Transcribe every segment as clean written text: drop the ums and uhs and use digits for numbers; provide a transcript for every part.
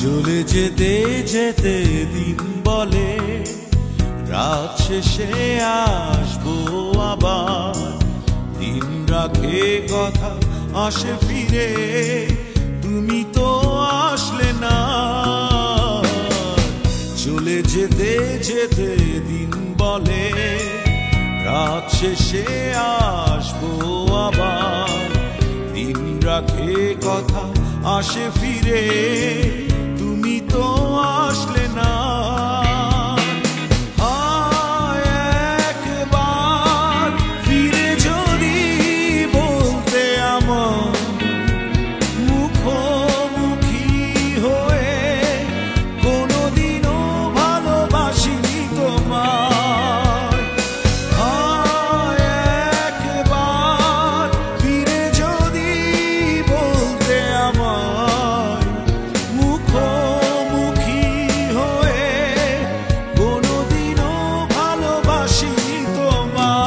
চলে যেতে যেতে দিন বলে রাত শেষে আসবো আবার। দিন রাখে কথা আসে ফিরে, তুমি তো আসলে না। চলে যেতে যেতে দিন বলে রাত শেষে আসবো আবার। দিন রাখে কথা আসে ফিরে, তুমি তো আসলে না। একবার ফিরে যদি বলতে আমার মুখোমুখি হয়ে, কোনোদিনও ভালোবাসিনি তোমার। একবার ফিরে যদি বলতে আমার মুখোমুখি হয়ে, কোনোদিনও ভালোবাসিনি তোমার।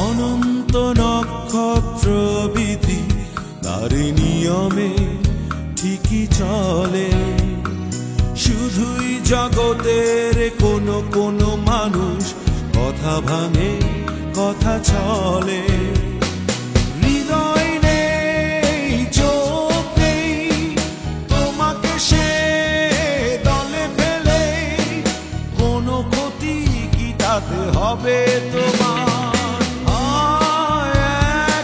অনন্ত নক্ষত্র বিধি তার নিয়মে ঠিকই চলে। শুধুই জগতের কোনো কোনো মানুষ কথা ভাঙে, কথা চলে। হৃদয় নেই, চোখ নেই, তোমাকে সে দলে ফেলে কোনো ক্ষতি কি তাতে হবে তোমার?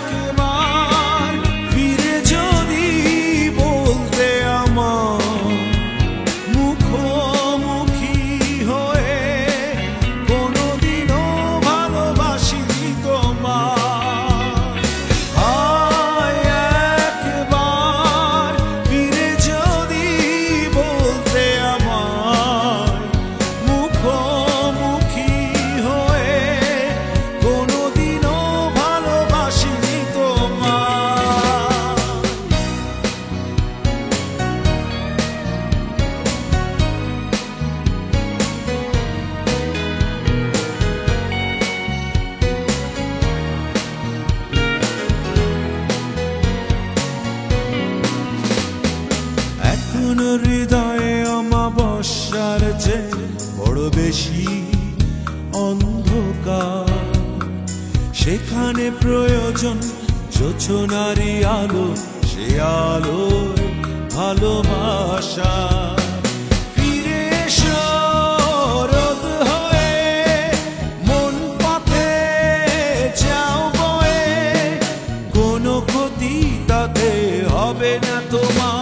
একবার ফিরে যদি বলতে আমার মুখোমুখি হয়ে, কোনোদিনও ভালোবাসিনি তোমার। একবার ফিরে যদি বলতে আমার মুখোমুখি হয়ে, কোনোদিনও ভালোবাসিনি তোমার। এখনো হৃদয়ে অমাবস্যার চেয়ে বড় বেশি অন্ধকার। সেখানে প্রয়োজন যোছনারি আলো, সে আলোয় ভালোবাসা। ফিরে এসো রোদ হয়ে, মন পথে যাও বয়ে, কোনো ক্ষতি তাতে হবে না তোমার।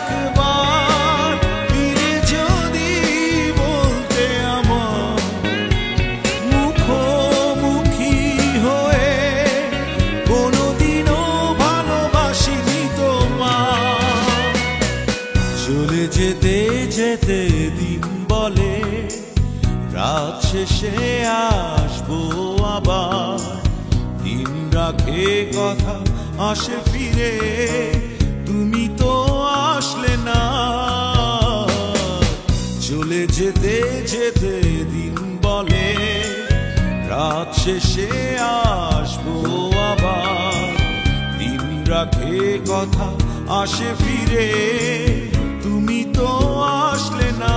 একবার ফিরে যদি বলতে আমার মুখোমুখি হয়ে, কোনোদিনও ভালোবাসিনি তোমার। চলে যেতে যেতে দিন বলে রাত শেষে আসবো আবার। দিন রাখে কথা আসে ফিরে, তুমি তো আসলে না। চলে যেতে যেতে দিন বলে রাত শেষে আসবো আবার। দিন রাখে কথা আসে ফিরে, তুমি তো আসলে না।